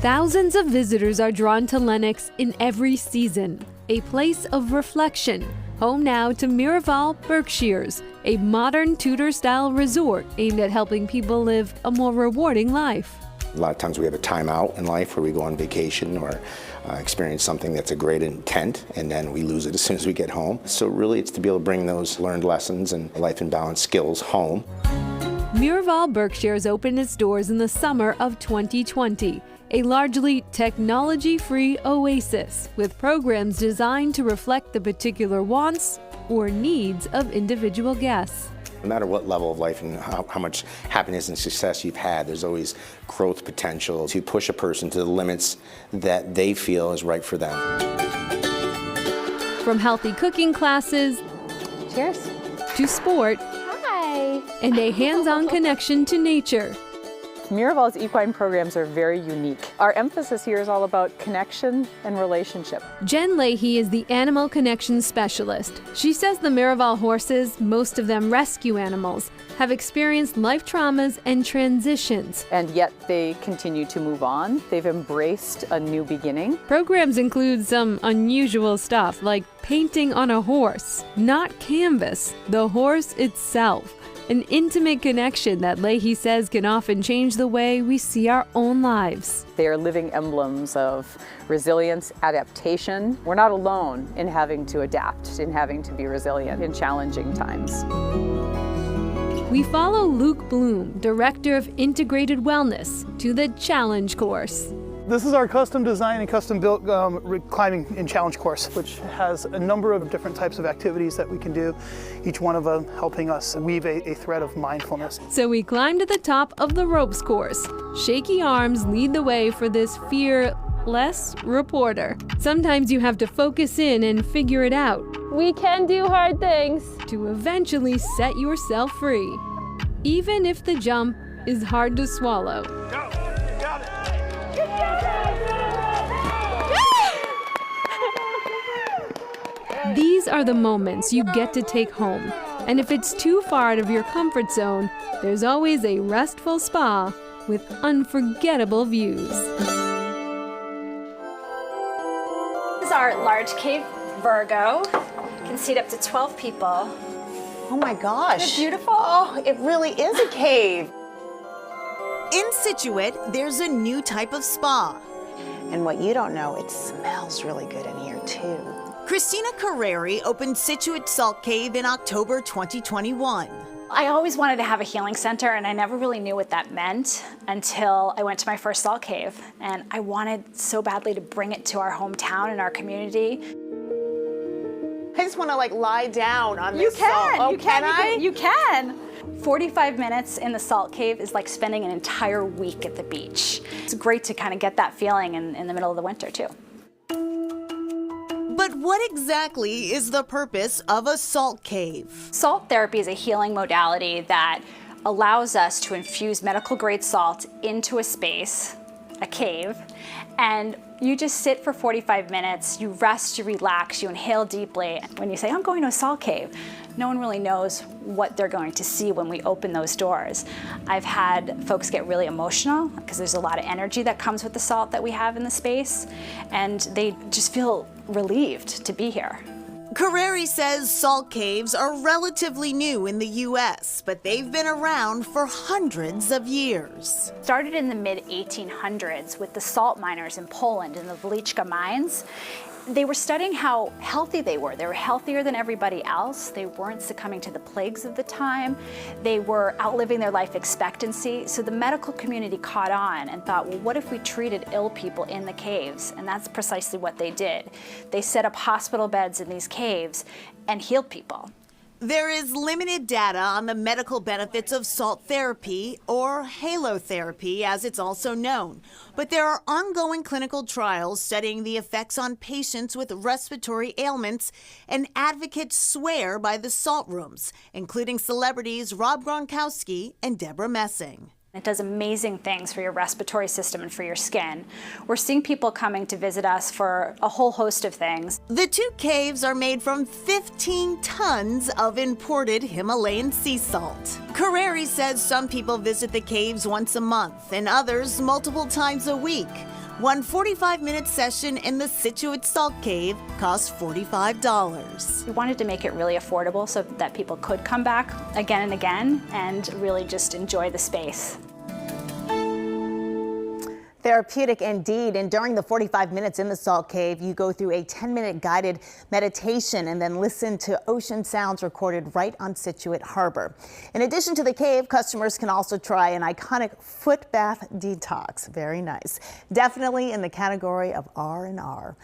Thousands of visitors are drawn to Lenox in every season, a place of reflection. Home now to Miraval Berkshires, a modern Tudor-style resort aimed at helping people live a more rewarding life. A lot of times we have a time out in life where we go on vacation or experience something that's a great intent, and then we lose it as soon as we get home. So really it's to be able to bring those learned lessons and life and balance skills home. Miraval Berkshires opened its doors in the summer of 2020, a largely technology-free oasis with programs designed to reflect the particular wants or needs of individual guests. No matter what level of life and how much happiness and success you've had, there's always growth potential to push a person to the limits that they feel is right for them. From healthy cooking classes, cheers, to sport, hi, and a hands-on connection to nature. Miraval's equine programs are very unique. Our emphasis here is all about connection and relationship. Jen Leahy is the animal connection specialist. She says the Miraval horses, most of them rescue animals, have experienced life traumas and transitions. And yet they continue to move on. They've embraced a new beginning. Programs include some unusual stuff like painting on a horse, not canvas, the horse itself. An intimate connection that Leahy says can often change the way we see our own lives. They are living emblems of resilience, adaptation. We're not alone in having to adapt, in having to be resilient in challenging times. We follow Luke Bloom, Director of Integrated Wellness, to the Challenge course. This is our custom designed and custom built climbing and challenge course, which has a number of different types of activities that we can do, each one of them helping us weave a thread of mindfulness. So we climb to the top of the ropes course. Shaky arms lead the way for this fearless reporter. Sometimes you have to focus in and figure it out. We can do hard things. To eventually set yourself free, even if the jump is hard to swallow. Go. Got it. These are the moments you get to take home. And if it's too far out of your comfort zone, there's always a restful spa with unforgettable views. This is our large cave Virgo. Can seat up to 12 people. Oh my gosh. Isn't it beautiful? Oh, it really is a cave. In Scituate, there's a new type of spa. And what you don't know, it smells really good in here too. Christina Carreri opened Scituate Salt Cave in October 2021. I always wanted to have a healing center, and I never really knew what that meant until I went to my first salt cave. And I wanted so badly to bring it to our hometown and our community. I just want to lie down on this salt. Oh, can I? You can. 45 minutes in the salt cave is like spending an entire week at the beach. It's great to kind of get that feeling in the middle of the winter too. But what exactly is the purpose of a salt cave? Salt therapy is a healing modality that allows us to infuse medical grade salt into a space, a cave, and you just sit for 45 minutes, you rest, you relax, you inhale deeply. When you say, I'm going to a salt cave, no one really knows what they're going to see when we open those doors. I've had folks get really emotional because there's a lot of energy that comes with the salt that we have in the space, and they just feel relieved to be here. Carreri says salt caves are relatively new in the U.S., but they've been around for hundreds of years. Started in the mid-1800s with the salt miners in Poland in the Woliczka mines. They were studying how healthy they were. They were healthier than everybody else. They weren't succumbing to the plagues of the time. They were outliving their life expectancy. So the medical community caught on and thought, well, what if we treated ill people in the caves? And that's precisely what they did. They set up hospital beds in these caves and healed people. There is limited data on the medical benefits of salt therapy, or halotherapy as it's also known, but there are ongoing clinical trials studying the effects on patients with respiratory ailments, and advocates swear by the salt rooms, including celebrities Rob Gronkowski and Deborah Messing. It does amazing things for your respiratory system and for your skin. We're seeing people coming to visit us for a whole host of things. The 2 caves are made from 15 tons of imported Himalayan sea salt. Carreri says some people visit the caves once a month and others multiple times a week. One 45-minute session in the Scituate Salt Cave costs $45. We wanted to make it really affordable so that people could come back again and again and really just enjoy the space. Therapeutic indeed, and during the 45 minutes in the Salt Cave, you go through a 10-minute guided meditation and then listen to ocean sounds recorded right on Scituate Harbor. In addition to the cave, customers can also try an iconic foot bath detox. Very nice. Definitely in the category of R&R.